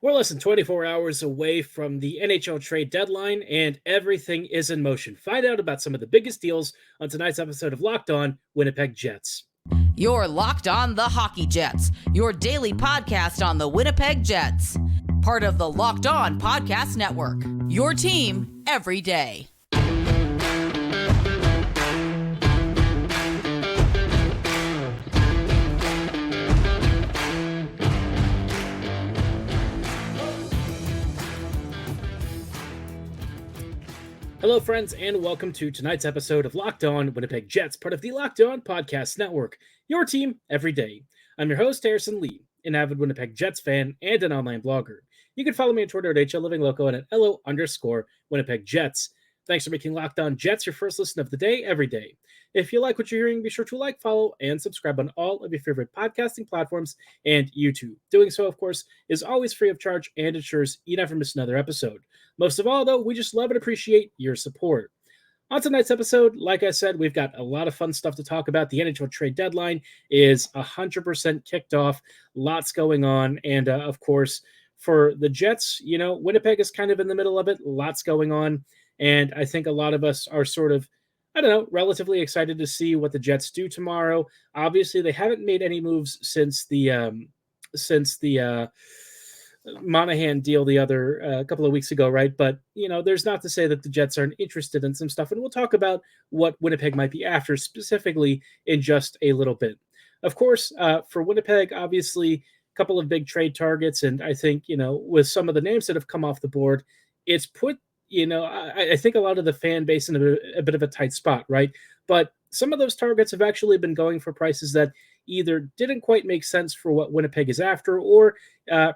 We're less than 24 hours away from the NHL trade deadline, and everything is in motion. Find out about some of the biggest deals on tonight's episode of Locked On Winnipeg Jets. You're Locked On the Hockey Jets, your daily podcast on the Winnipeg Jets. Part of the Locked On Podcast Network, your team every day. Hello, friends, and welcome to tonight's episode of Locked On Winnipeg Jets, part of the Locked On Podcast Network, your team every day. I'm your host, Harrison Lee, an avid Winnipeg Jets fan and an online blogger. You can follow me on Twitter at HLLivingLoco and at LO_Winnipeg Jets. Thanks for making Locked On Jets your first listen of the day every day. If you like what you're hearing, be sure to like, follow, and subscribe on all of your favorite podcasting platforms and YouTube. Doing so, of course, is always free of charge and ensures you never miss another episode. Most of all, though, we just love and appreciate your support. On tonight's episode, like I said, we've got a lot of fun stuff to talk about. The NHL trade deadline is 100% kicked off. Lots going on. And, of course, for the Jets, Winnipeg is kind of in the middle of it. Lots going on. And I think a lot of us are sort of, relatively excited to see what the Jets do tomorrow. Obviously, they haven't made any moves since the Monahan deal the other couple of weeks ago, right? But, there's not to say that the Jets aren't interested in some stuff. And we'll talk about what Winnipeg might be after specifically in just a little bit. Of course, for Winnipeg, obviously, a couple of big trade targets. And I think, with some of the names that have come off the board, it's put I think a lot of the fan base in a bit of a tight spot, right? But some of those targets have actually been going for prices that either didn't quite make sense for what Winnipeg is after, or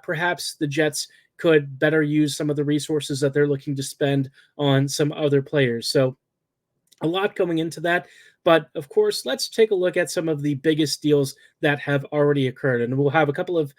perhaps the Jets could better use some of the resources that they're looking to spend on some other players. So a lot going into that. But of course, let's take a look at some of the biggest deals that have already occurred. And we'll have a couple of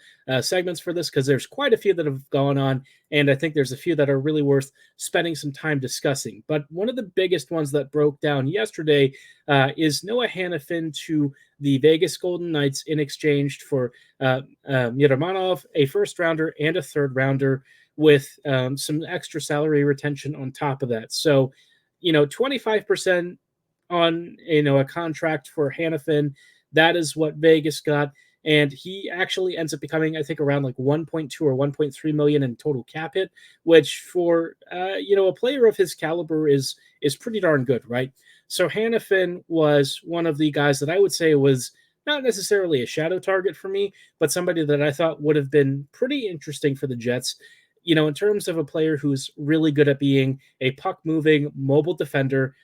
segments for this because there's quite a few that have gone on. And I think there's a few that are really worth spending some time discussing. But one of the biggest ones that broke down yesterday is Noah Hanifin to the Vegas Golden Knights in exchange for Miromanov, a first rounder and a third rounder with some extra salary retention on top of that. So, 25% on a contract for Hanifin. That is what Vegas got. And he actually ends up becoming, I think, around like 1.2 or 1.3 million in total cap hit, which for a player of his caliber is pretty darn good, right? So Hanifin was one of the guys that I would say was not necessarily a shadow target for me, but somebody that I thought would have been pretty interesting for the Jets. In terms of a player who's really good at being a puck-moving, mobile defender,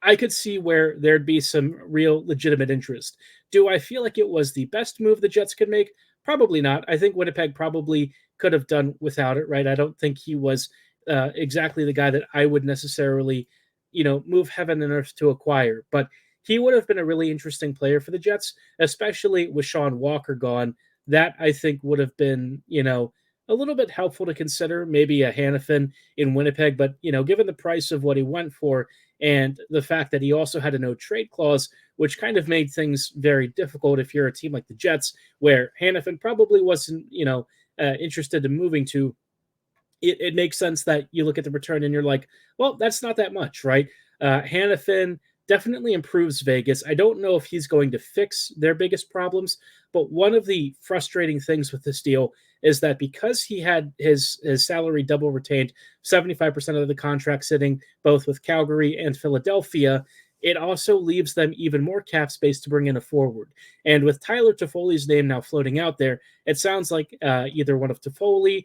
I could see where there'd be some real legitimate interest. Do I feel like it was the best move the Jets could make? Probably not. I think Winnipeg probably could have done without it, right? I don't think he was exactly the guy that I would necessarily, move heaven and earth to acquire. But he would have been a really interesting player for the Jets, especially with Sean Walker gone. That, I think, would have been, a little bit helpful to consider, maybe a Hanifin in Winnipeg. But, given the price of what he went for, and the fact that he also had a no trade clause, which kind of made things very difficult if you're a team like the Jets, where Hanifin probably wasn't, interested in moving to. It makes sense that you look at the return and you're like, well, that's not that much, right? Hanifin definitely improves Vegas. I don't know if he's going to fix their biggest problems, but one of the frustrating things with this deal is that because he had his salary double retained, 75% of the contract sitting both with Calgary and Philadelphia, it also leaves them even more cap space to bring in a forward. And with Tyler Toffoli's name now floating out there, it sounds like either one of Toffoli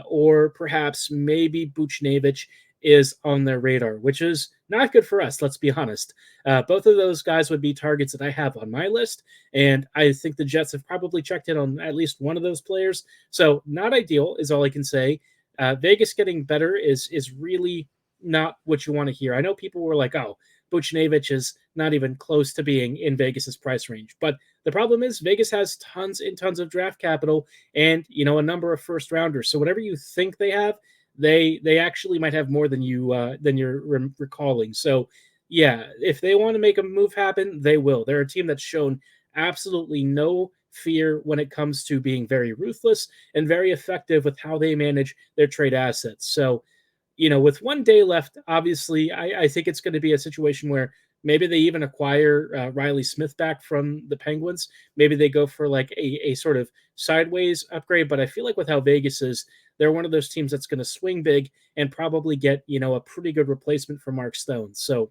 or perhaps maybe Buchnevich is on their radar, which is not good for us, let's be honest. Both of those guys would be targets that I have on my list, and I think the Jets have probably checked in on at least one of those players. So not ideal is all I can say. Vegas getting better is really not what you want to hear. I know people were like, oh, Buchnevich is not even close to being in Vegas's price range. But the problem is Vegas has tons and tons of draft capital and, a number of first rounders. So whatever you think they have, they actually might have more than you're recalling. So yeah, if they want to make a move happen, they will. They're a team that's shown absolutely no fear when it comes to being very ruthless and very effective with how they manage their trade assets. So, with 1 day left, obviously, I think it's going to be a situation where maybe they even acquire Riley Smith back from the Penguins. Maybe they go for like a sort of sideways upgrade. But I feel like with how Vegas is, they're one of those teams that's going to swing big and probably get, a pretty good replacement for Mark Stone. So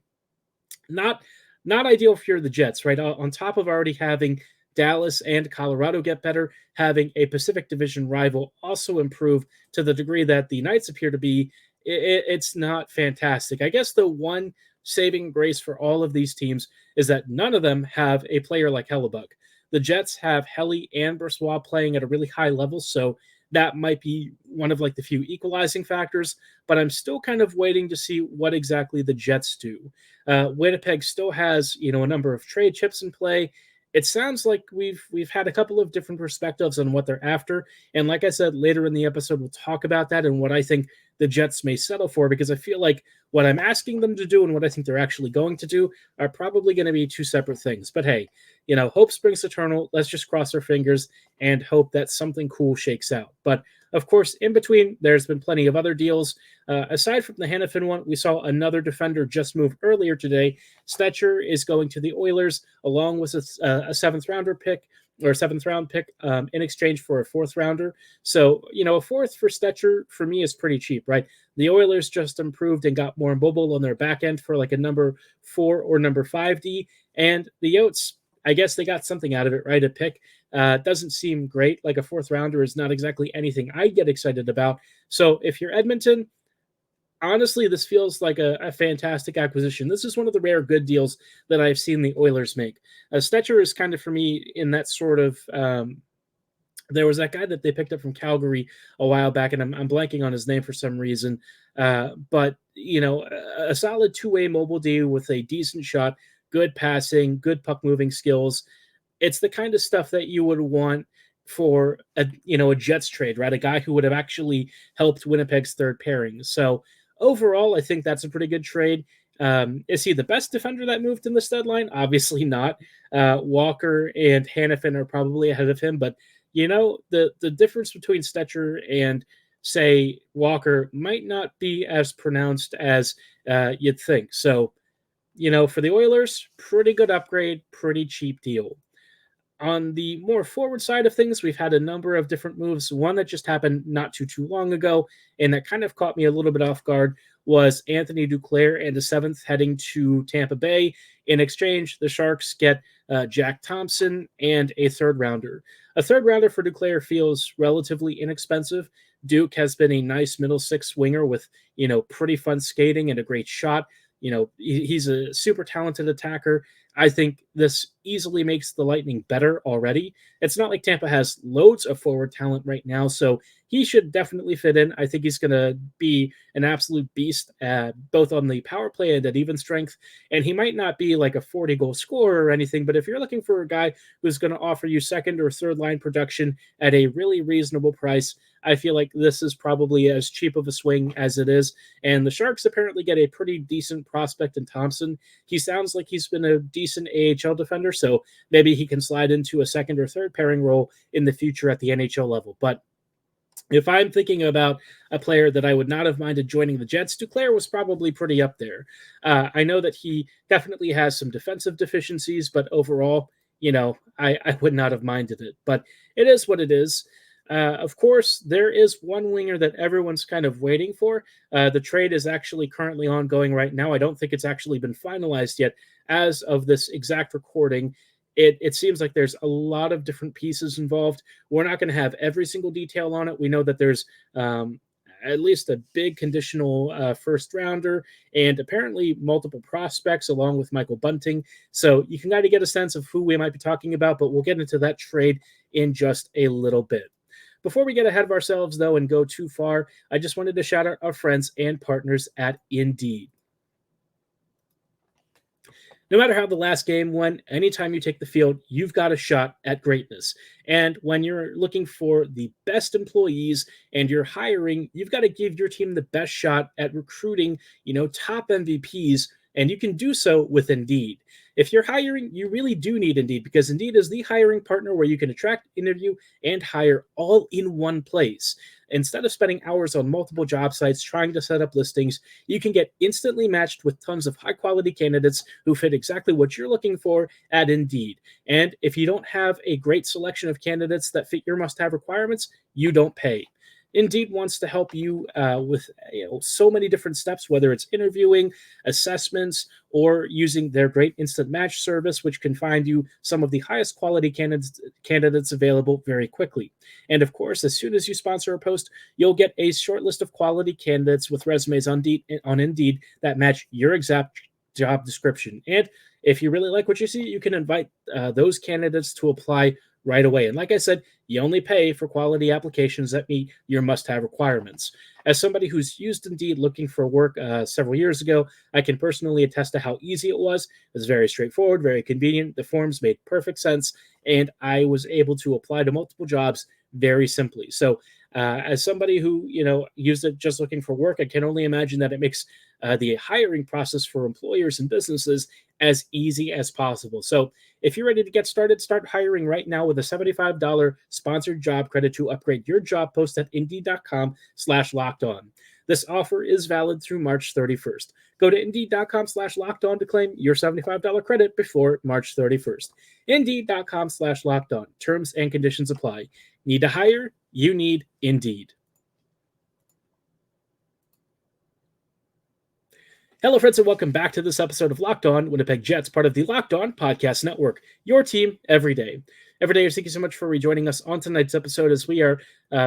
not not ideal if you're the Jets, right? On top of already having Dallas and Colorado get better, having a Pacific Division rival also improve to the degree that the Knights appear to be, it's not fantastic. I guess the one saving grace for all of these teams is that none of them have a player like Hellebuck. The Jets have Helly and Brossoit playing at a really high level, so that might be one of like the few equalizing factors, but I'm still kind of waiting to see what exactly the Jets do. Winnipeg still has, a number of trade chips in play. It sounds like we've had a couple of different perspectives on what they're after, and like I said, later in the episode we'll talk about that and what I think the Jets may settle for, because I feel like what I'm asking them to do and what I think they're actually going to do are probably going to be two separate things. But hey, hope springs eternal. Let's just cross our fingers and hope that something cool shakes out. But of course, in between, there's been plenty of other deals. Aside from the Hanifin one, we saw another defender just move earlier today. Stecher is going to the Oilers along with a seventh round pick in exchange for a fourth rounder. So, a fourth for Stecher for me is pretty cheap, right? The Oilers just improved and got more mobile on their back end for like a number 4 or number 5D. And the Yotes, I guess they got something out of it, right? A pick doesn't seem great. Like a fourth rounder is not exactly anything I get excited about. So if you're Edmonton, honestly, this feels like a fantastic acquisition. This is one of the rare good deals that I've seen the Oilers make. Stecher is kind of, for me, in that sort of there was that guy that they picked up from Calgary a while back, and I'm blanking on his name for some reason. But, a solid two-way mobile D with a decent shot, good passing, good puck-moving skills. It's the kind of stuff that you would want for a Jets trade, right? A guy who would have actually helped Winnipeg's third pairing. So overall, I think that's a pretty good trade. Is he the best defender that moved in this deadline? Obviously not. Walker and Hanifin are probably ahead of him, but the difference between Stecher and, say, Walker might not be as pronounced as you'd think. So, for the Oilers, pretty good upgrade, pretty cheap deal. On the more forward side of things, we've had a number of different moves. One that just happened not too long ago, and that kind of caught me a little bit off guard, was Anthony Duclair and a seventh heading to Tampa Bay. In exchange, the Sharks get Jack Thompson and a third rounder. A third rounder for Duclair feels relatively inexpensive. Duke has been a nice middle six winger with, pretty fun skating and a great shot. He's a super talented attacker. I think this easily makes the Lightning better already. It's not like Tampa has loads of forward talent right now, so he should definitely fit in. I think he's going to be an absolute beast, both on the power play and at even strength. And he might not be like a 40-goal scorer or anything, but if you're looking for a guy who's going to offer you second or third line production at a really reasonable price, I feel like this is probably as cheap of a swing as it is. And the Sharks apparently get a pretty decent prospect in Thompson. He sounds like he's been a decent AHL defender, so maybe he can slide into a second or third pairing role in the future at the NHL level. But if I'm thinking about a player that I would not have minded joining the Jets, Duclair was probably pretty up there. I know that he definitely has some defensive deficiencies, but overall, I would not have minded it. But it is what it is. Of course, there is one winger that everyone's kind of waiting for. The trade is actually currently ongoing right now. I don't think it's actually been finalized yet. As of this exact recording, it seems like there's a lot of different pieces involved. We're not going to have every single detail on it. We know that there's at least a big conditional first rounder and apparently multiple prospects along with Michael Bunting. So you can kind of get a sense of who we might be talking about, but we'll get into that trade in just a little bit. Before we get ahead of ourselves, though, and go too far, I just wanted to shout out our friends and partners at Indeed. No matter how the last game went, anytime you take the field, you've got a shot at greatness. And when you're looking for the best employees and you're hiring, you've got to give your team the best shot at recruiting, top MVPs and you can do so with Indeed. If you're hiring, you really do need Indeed because Indeed is the hiring partner where you can attract, interview, and hire all in one place. Instead of spending hours on multiple job sites trying to set up listings, you can get instantly matched with tons of high quality candidates who fit exactly what you're looking for at Indeed. And if you don't have a great selection of candidates that fit your must have requirements, you don't pay. Indeed wants to help you with so many different steps, whether it's interviewing, assessments, or using their great instant match service, which can find you some of the highest quality candidates available very quickly. And of course, as soon as you sponsor a post, you'll get a short list of quality candidates with resumes on Indeed that match your exact job description. And if you really like what you see, you can invite those candidates to apply right away. And like I said, you only pay for quality applications that meet your must-have requirements. As somebody who's used Indeed looking for work several years ago, I can personally attest to how easy it was. It was very straightforward, very convenient. The forms made perfect sense, and I was able to apply to multiple jobs very simply. So as somebody who used it just looking for work, I can only imagine that it makes the hiring process for employers and businesses as easy as possible. So if you're ready to get started, start hiring right now with a $75 sponsored job credit to upgrade your job post at Indeed.com/lockedon. This offer is valid through March 31st. Go to Indeed.com/lockedon to claim your $75 credit before March 31st. Indeed.com/lockedon. Terms and conditions apply. Need to hire? You need Indeed. Hello, friends, and welcome back to this episode of Locked On Winnipeg Jets, part of the Locked On Podcast Network, your team every day. Every day, thank you so much for rejoining us on tonight's episode as we are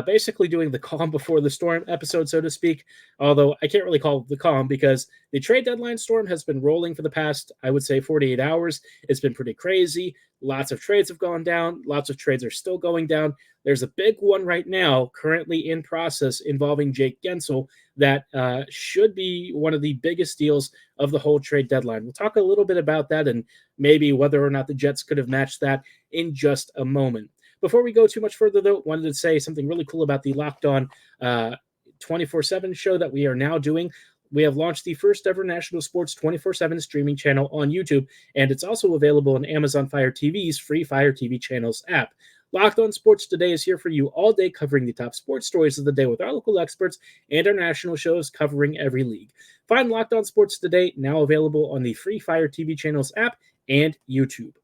basically doing the calm before the storm episode, so to speak, although I can't really call it the calm because the trade deadline storm has been rolling for the past, I would say, 48 hours. It's been pretty crazy. Lots of trades have gone down. Lots of trades are still going down. There's a big one right now currently in process involving Jake Guentzel that should be one of the biggest deals of the whole trade deadline. We'll talk a little bit about that and maybe whether or not the Jets could have matched that in just a moment. Before we go too much further, though, wanted to say something really cool about the Locked On 24/7 show that we are now doing. We have launched the first ever national sports 24/7 streaming channel on YouTube, and it's also available on Amazon Fire TV's free Fire TV channels app. Locked On Sports Today is here for you all day, covering the top sports stories of the day with our local experts and our national shows covering every league. Find Locked On Sports Today now available on the free Fire TV channels app and YouTube.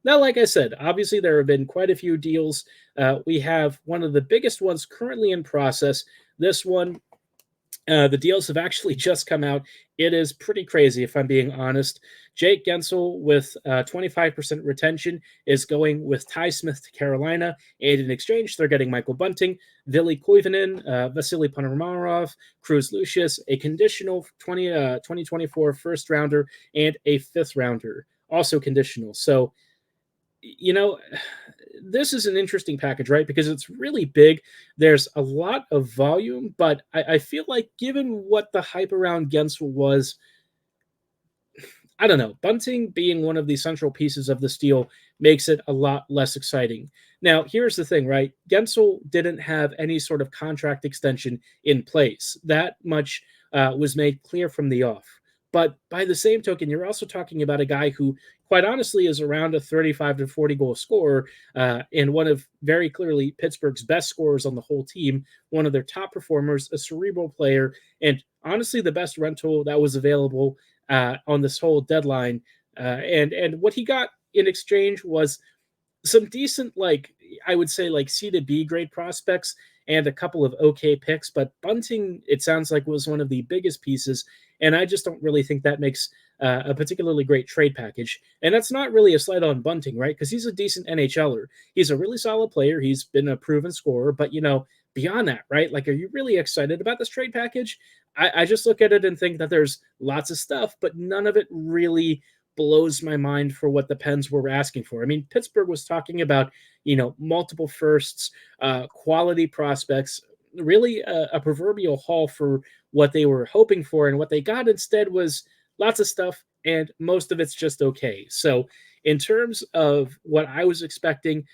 Now, like I said, obviously there have been quite a few deals. We have one of the biggest ones currently in process. This one, the deals have actually just come out. It is pretty crazy, if I'm being honest. Jake Guentzel with 25% retention is going with Ty Smith to Carolina, and in exchange, they're getting Michael Bunting, Ville Koivunen, Vasily Ponomarov, Cruz Lucius, a conditional 2024 first rounder, and a fifth rounder, also conditional. So, this is an interesting package, right? Because it's really big. There's a lot of volume, but I feel like given what the hype around Guentzel was, I don't know, Bunting being one of the central pieces of this deal makes it a lot less exciting. Now, here's the thing, right? Guentzel didn't have any sort of contract extension in place. That much was made clear from the off. But by the same token, you're also talking about a guy who, quite honestly, is around a 35 to 40 goal scorer and one of very clearly Pittsburgh's best scorers on the whole team, one of their top performers, a cerebral player, and honestly the best rental that was available on this whole deadline. And what he got in exchange was some decent, I would say, C to B grade prospects and a couple of okay picks. But Bunting, it sounds like, was one of the biggest pieces. And I just don't really think that makes a particularly great trade package. And that's not really a slight on Bunting, right? Because he's a decent NHLer. He's a really solid player. He's been a proven scorer. But, beyond that, right? Are you really excited about this trade package? I just look at it and think that there's lots of stuff, but none of it really blows my mind for what the Pens were asking for. I mean, Pittsburgh was talking about, multiple firsts, quality prospects, really a proverbial haul for what they were hoping for, and what they got instead was lots of stuff, and most of it's just okay. So in terms of what I was expecting,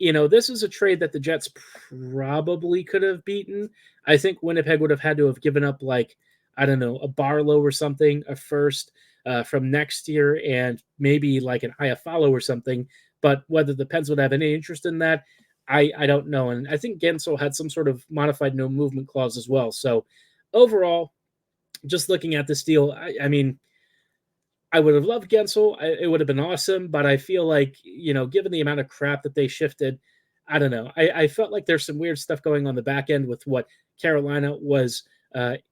this is a trade that the Jets probably could have beaten. I think Winnipeg would have had to have given up a Barlow or something, a first, from next year and maybe like an Iafallo or something. But whether the Pens would have any interest in that, I don't know. And I think Guentzel had some sort of modified no movement clause as well. So overall, just looking at this deal, I mean, I would have loved Guentzel. It would have been awesome, but I feel like, given the amount of crap that they shifted, I don't know. I felt like there's some weird stuff going on the back end with what Carolina was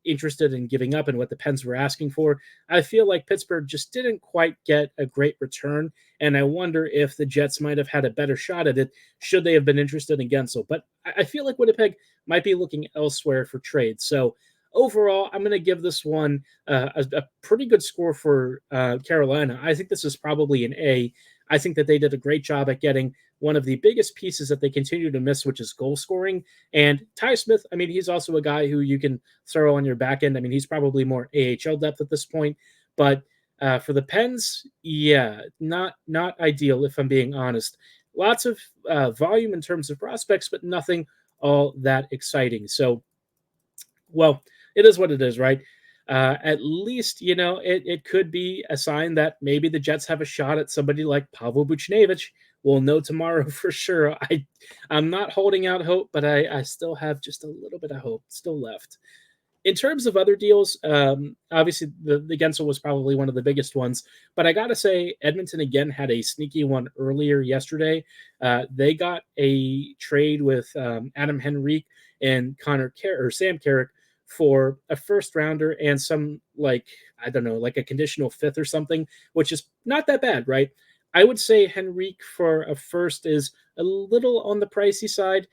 interested in giving up and what the Pens were asking for. I feel like Pittsburgh just didn't quite get a great return, and I wonder if the Jets might have had a better shot at it should they have been interested in Guentzel. But I feel like Winnipeg might be looking elsewhere for trade. So overall, I'm going to give this one a pretty good score for Carolina. I think this is probably an A. I think that they did a great job at getting one of the biggest pieces that they continue to miss, which is goal scoring. And Ty Smith, I mean, he's also a guy who you can throw on your back end. I mean, he's probably more AHL depth at this point. But for the Pens, yeah, not ideal, if I'm being honest. Lots of volume in terms of prospects, but nothing all that exciting. So, well, it is what it is, right? At least, it could be a sign that maybe the Jets have a shot at somebody like Pavel Buchnevich. We'll know tomorrow for sure. I'm not holding out hope, but I still have just a little bit of hope still left. In terms of other deals, obviously the Guentzel was probably one of the biggest ones, but I got to say Edmonton again had a sneaky one earlier yesterday. They got a trade with Adam Henrique and Sam Carrick for a first rounder and some like a conditional fifth or something, which is not that bad, right? I would say Henrique for a first is a little on the pricey side,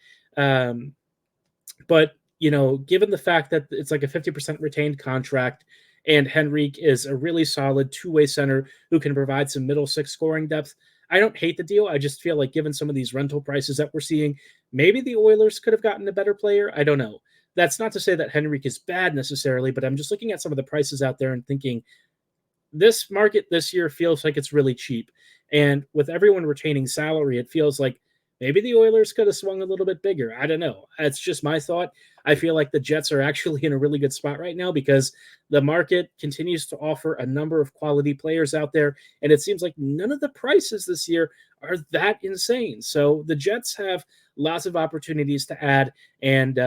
but given the fact that it's like a 50% retained contract and Henrique is a really solid two-way center who can provide some middle six scoring depth, I don't hate the deal. I just feel like given some of these rental prices that we're seeing, maybe the Oilers could have gotten a better player. I don't know. That's not to say that Henrique is bad necessarily, but I'm just looking at some of the prices out there and thinking this market this year feels like it's really cheap. And with everyone retaining salary, it feels like maybe the Oilers could have swung a little bit bigger. I don't know. That's just my thought. I feel like the Jets are actually in a really good spot right now because the market continues to offer a number of quality players out there. And it seems like none of the prices this year are that insane. So the Jets have lots of opportunities to add, and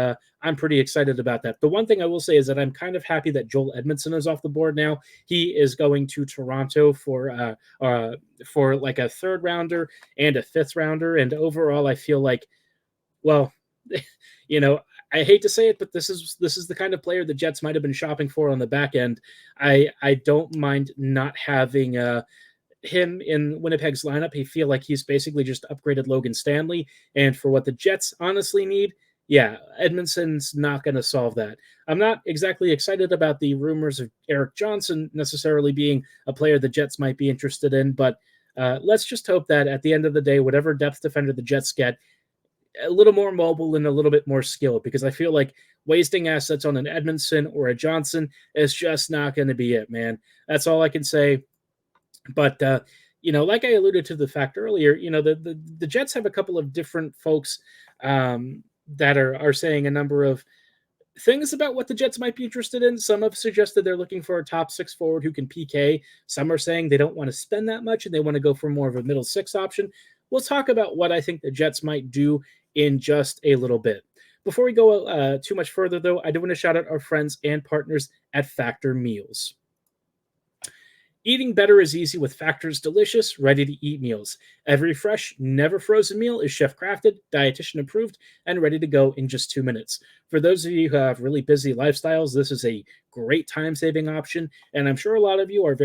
I'm pretty excited about that. The one thing I will say is that I'm kind of happy that Joel Edmondson is off the board now. He is going to Toronto for like a third rounder and a fifth rounder, and overall I feel like, well, I hate to say it, but this is the kind of player the Jets might have been shopping for on the back end. I don't mind not having him in Winnipeg's lineup. I feel like he's basically just upgraded Logan Stanley, and for what the Jets honestly need, yeah, Edmondson's not going to solve that. I'm not exactly excited about the rumors of Eric Johnson necessarily being a player the Jets might be interested in, but let's just hope that at the end of the day, whatever depth defender the Jets get, a little more mobile and a little bit more skilled, because I feel like wasting assets on an Edmondson or a Johnson is just not going to be it, man. That's all I can say. But, like I alluded to the fact earlier, the Jets have a couple of different folks that are saying a number of things about what the Jets might be interested in. Some have suggested they're looking for a top six forward who can PK. Some are saying they don't want to spend that much and they want to go for more of a middle six option. We'll talk about what I think the Jets might do in just a little bit. Before we go too much further, though, I do want to shout out our friends and partners at Factor Meals. Eating better is easy with Factor's delicious, ready-to-eat meals. Every fresh, never frozen meal is chef-crafted, dietitian approved, and ready to go in just 2 minutes. For those of you who have really busy lifestyles, this is a great time-saving option, and I'm sure a lot of you are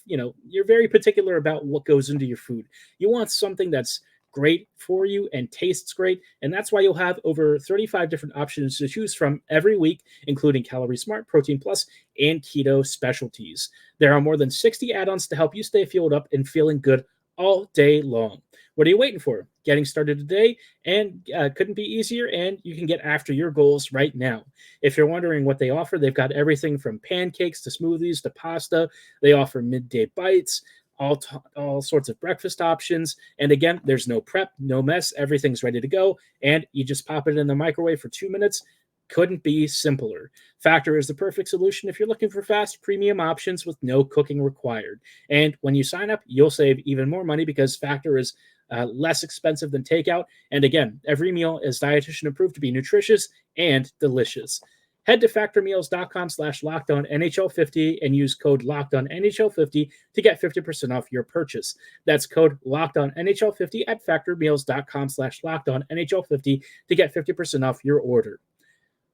you're very particular about what goes into your food. You want something that's great for you and tastes great, and that's why you'll have over 35 different options to choose from every week, including Calorie Smart, Protein Plus, and Keto specialties. There are more than 60 add-ons to help you stay fueled up and feeling good all day long. What are you waiting for? Getting started today and couldn't be easier, and you can get after your goals right now. If you're wondering what they offer, they've got everything from pancakes to smoothies to pasta. They offer midday bites, all sorts of breakfast options. And again, there's no prep, no mess. Everything's ready to go. And you just pop it in the microwave for 2 minutes. Couldn't be simpler. Factor is the perfect solution if you're looking for fast, premium options with no cooking required. And when you sign up, you'll save even more money because Factor is less expensive than takeout. And again, every meal is dietitian approved to be nutritious and delicious. Head to factormeals.com/LockedOnNHL50 and use code LockedOnNHL50 to get 50% off your purchase. That's code LockedOnNHL50 at factormeals.com/LockedOnNHL50 to get 50% off your order.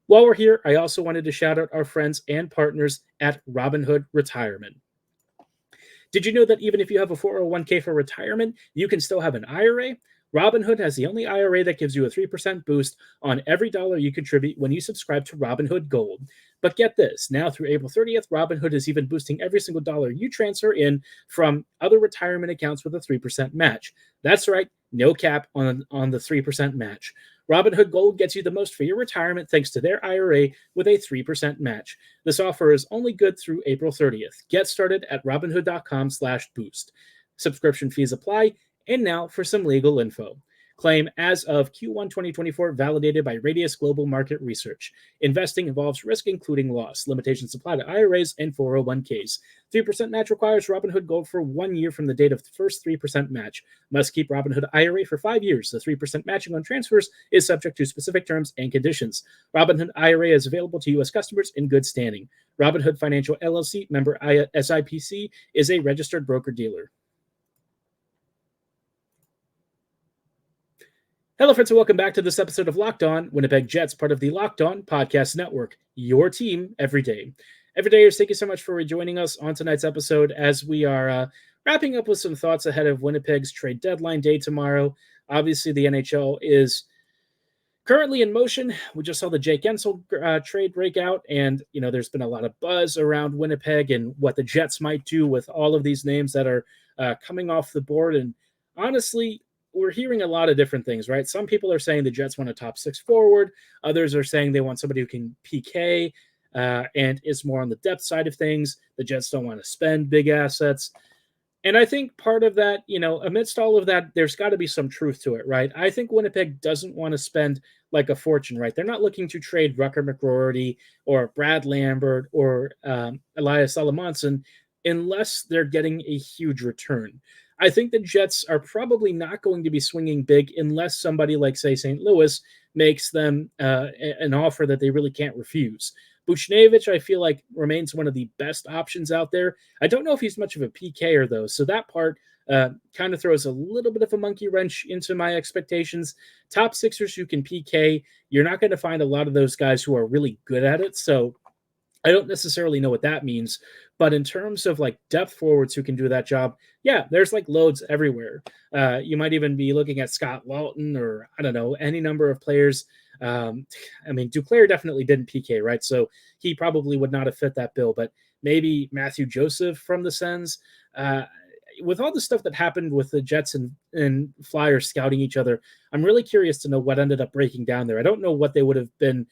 While we're here, I also wanted to shout out our friends and partners at Robinhood Retirement. Did you know that even if you have a 401k for retirement, you can still have an IRA? Robinhood has the only IRA that gives you a 3% boost on every dollar you contribute when you subscribe to Robinhood Gold. But get this, now through April 30th, Robinhood is even boosting every single dollar you transfer in from other retirement accounts with a 3% match. That's right, no cap on the 3% match. Robinhood Gold gets you the most for your retirement thanks to their IRA with a 3% match. This offer is only good through April 30th. Get started at robinhood.com/boost. Subscription fees apply. And now for some legal info. Claim as of Q1 2024 validated by Radius Global Market Research. Investing involves risk including loss. Limitations apply to IRAs and 401ks. 3% match requires Robinhood Gold for 1 year from the date of the first 3% match. Must keep Robinhood IRA for 5 years. The 3% matching on transfers is subject to specific terms and conditions. Robinhood IRA is available to U.S. customers in good standing. Robinhood Financial LLC, member SIPC, is a registered broker-dealer. Hello, friends, and welcome back to this episode of Locked On Winnipeg Jets, part of the Locked On Podcast Network, your team every day. Every day, thank you so much for rejoining us on tonight's episode as we are wrapping up with some thoughts ahead of Winnipeg's trade deadline day tomorrow. Obviously, the NHL is currently in motion. We just saw the Jake Guentzel trade break out, and there's been a lot of buzz around Winnipeg and what the Jets might do with all of these names that are coming off the board. And honestly, we're hearing a lot of different things, right? Some people are saying the Jets want a top 6 forward. Others are saying they want somebody who can PK and is more on the depth side of things. The Jets don't want to spend big assets. And I think part of that, amidst all of that, there's got to be some truth to it, right? I think Winnipeg doesn't want to spend like a fortune, right? They're not looking to trade Rucker McGroarty or Brad Lambert or Elias Salamonson unless they're getting a huge return. I think the Jets are probably not going to be swinging big unless somebody like, say, St. Louis makes them an offer that they really can't refuse. Buchnevich, I feel like, remains one of the best options out there. I don't know if he's much of a PKer, though, so that part kind of throws a little bit of a monkey wrench into my expectations. Top sixers who can PK, you're not going to find a lot of those guys who are really good at it, so I don't necessarily know what that means, but in terms of like depth forwards who can do that job, yeah, there's like loads everywhere. You might even be looking at Scott Walton or I don't know, any number of players. Duclair definitely didn't PK, right? So he probably would not have fit that bill, but maybe Matthew Joseph from the Sens. With all the stuff that happened with the Jets and Flyers scouting each other, I'm really curious to know what ended up breaking down there. I don't know what they would have been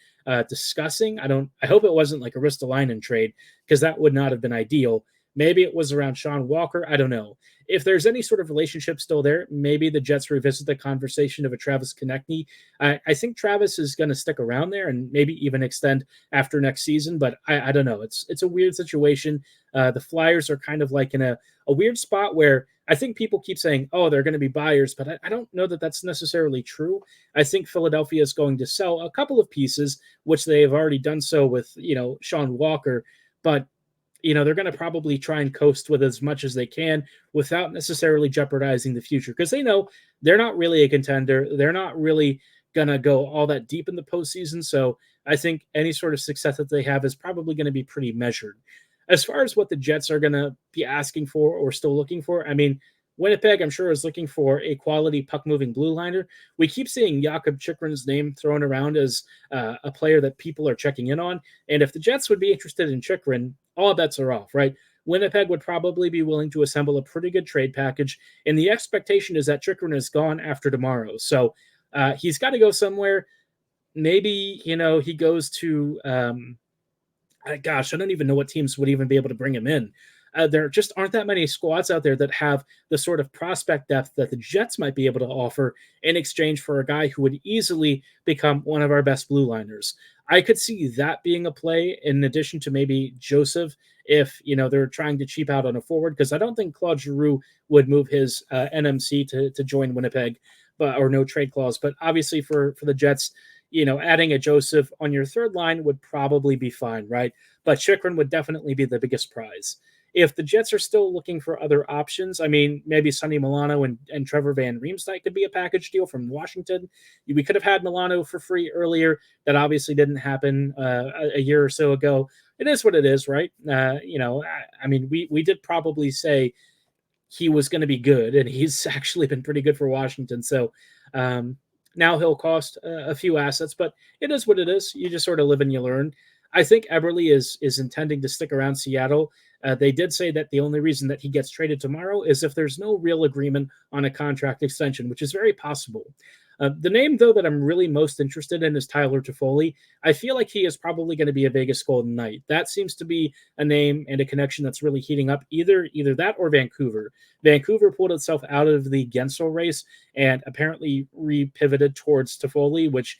discussing. I hope it wasn't like a Ristolainen trade because that would not have been ideal. Maybe it was around Sean Walker. I don't know. If there's any sort of relationship still there, maybe the Jets revisit the conversation of a Travis Konechny. I think Travis is going to stick around there and maybe even extend after next season, but I don't know. It's a weird situation. The Flyers are kind of like in a weird spot where I think people keep saying, oh, they're going to be buyers, but I don't know that that's necessarily true. I think Philadelphia is going to sell a couple of pieces, which they have already done so with, Sean Walker, but they're going to probably try and coast with as much as they can without necessarily jeopardizing the future because they know they're not really a contender. They're not really going to go all that deep in the postseason. So I think any sort of success that they have is probably going to be pretty measured. As far as what the Jets are going to be asking for or still looking for, Winnipeg, I'm sure, is looking for a quality puck-moving blue liner. We keep seeing Jakob Chychrun's name thrown around as a player that people are checking in on. And if the Jets would be interested in Chychrun, all bets are off, right? Winnipeg would probably be willing to assemble a pretty good trade package. And the expectation is that Chychrun is gone after tomorrow. So he's got to go somewhere. Maybe, he goes to, I don't even know what teams would even be able to bring him in. There just aren't that many squads out there that have the sort of prospect depth that the Jets might be able to offer in exchange for a guy who would easily become one of our best blue liners. I could see that being a play in addition to maybe Joseph if, they're trying to cheap out on a forward, because I don't think Claude Giroux would move his NMC to join Winnipeg, or no trade clause. But obviously for the Jets, adding a Joseph on your third line would probably be fine, right? But Chychrun would definitely be the biggest prize. If the Jets are still looking for other options, I mean, maybe Sonny Milano and Trevor Van Riemsdyk could be a package deal from Washington. We could have had Milano for free earlier. That obviously didn't happen a year or so ago. It is what it is, right? I mean, we did probably say he was going to be good, and he's actually been pretty good for Washington. So now he'll cost a few assets, but it is what it is. You just sort of live and you learn. I think Eberle is intending to stick around Seattle. They did say that the only reason that he gets traded tomorrow is if there's no real agreement on a contract extension, which is very possible. The name, though, that I'm really most interested in is Tyler Toffoli. I feel like he is probably going to be a Vegas Golden Knight. That seems to be a name and a connection that's really heating up, either that or Vancouver. Vancouver pulled itself out of the Guentzel race and apparently re-pivoted towards Toffoli, which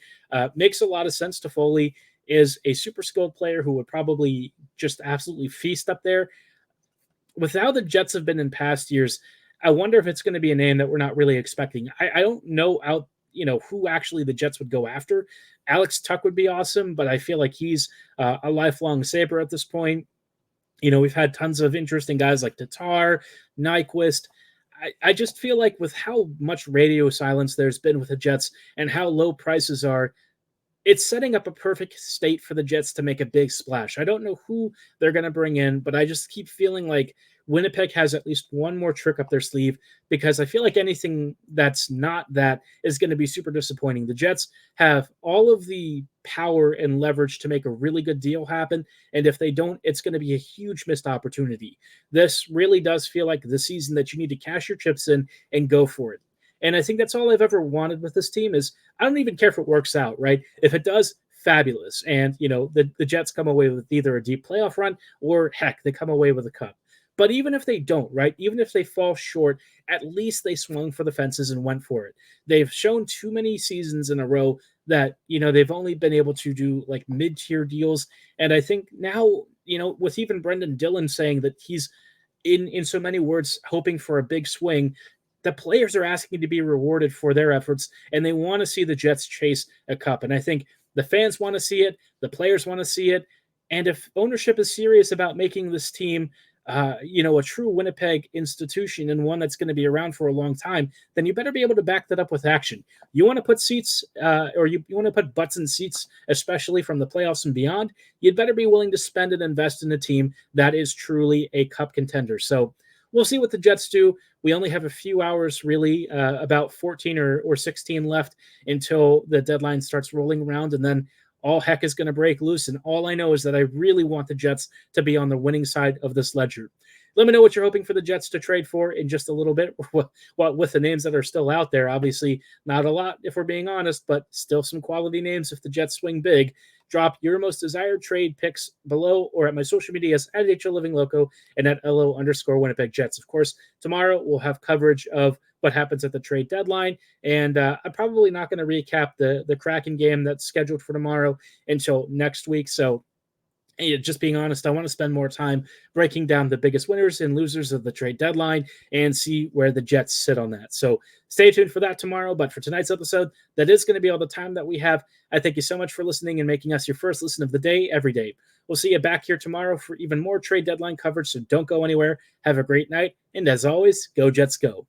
makes a lot of sense. Toffoli is a super skilled player who would probably just absolutely feast up there. With how the Jets have been in past years, I wonder if it's going to be a name that we're not really expecting. I don't know who actually the Jets would go after. Alex Tuch would be awesome, but I feel like he's a lifelong Sabre at this point. We've had tons of interesting guys like Tatar, Nyquist. I just feel like with how much radio silence there's been with the Jets and how low prices are, it's setting up a perfect state for the Jets to make a big splash. I don't know who they're going to bring in, but I just keep feeling like Winnipeg has at least one more trick up their sleeve, because I feel like anything that's not that is going to be super disappointing. The Jets have all of the power and leverage to make a really good deal happen, and if they don't, it's going to be a huge missed opportunity. This really does feel like the season that you need to cash your chips in and go for it. And I think that's all I've ever wanted with this team is I don't even care if it works out, right? If it does, fabulous. And, the Jets come away with either a deep playoff run or, heck, they come away with a cup. But even if they don't, right, even if they fall short, at least they swung for the fences and went for it. They've shown too many seasons in a row that, they've only been able to do like mid-tier deals. And I think now, with even Brendan Dillon saying that he's in so many words hoping for a big swing, the players are asking to be rewarded for their efforts, and they want to see the Jets chase a cup. And I think the fans want to see it, the players want to see it, and if ownership is serious about making this team, a true Winnipeg institution and one that's going to be around for a long time, then you better be able to back that up with action. You want to put seats, or you want to put butts in seats, especially from the playoffs and beyond, you'd better be willing to spend and invest in a team that is truly a cup contender. So we'll see what the Jets do. We only have a few hours, really, about 14 or 16 left until the deadline starts rolling around, and then all heck is going to break loose. And all I know is that I really want the Jets to be on the winning side of this ledger. Let me know what you're hoping for the Jets to trade for in just a little bit. With the names that are still out there, obviously not a lot if we're being honest, but still some quality names if the Jets swing big. Drop your most desired trade picks below or at my social medias at HLLivingLoco and at LO_Winnipeg Jets. Of course, tomorrow we'll have coverage of what happens at the trade deadline. And I'm probably not going to recap the Kraken game that's scheduled for tomorrow until next week. So just being honest, I want to spend more time breaking down the biggest winners and losers of the trade deadline and see where the Jets sit on that. So stay tuned for that tomorrow. But for tonight's episode, that is going to be all the time that we have. I thank you so much for listening and making us your first listen of the day every day. We'll see you back here tomorrow for even more trade deadline coverage. So don't go anywhere. Have a great night. And as always, go Jets go.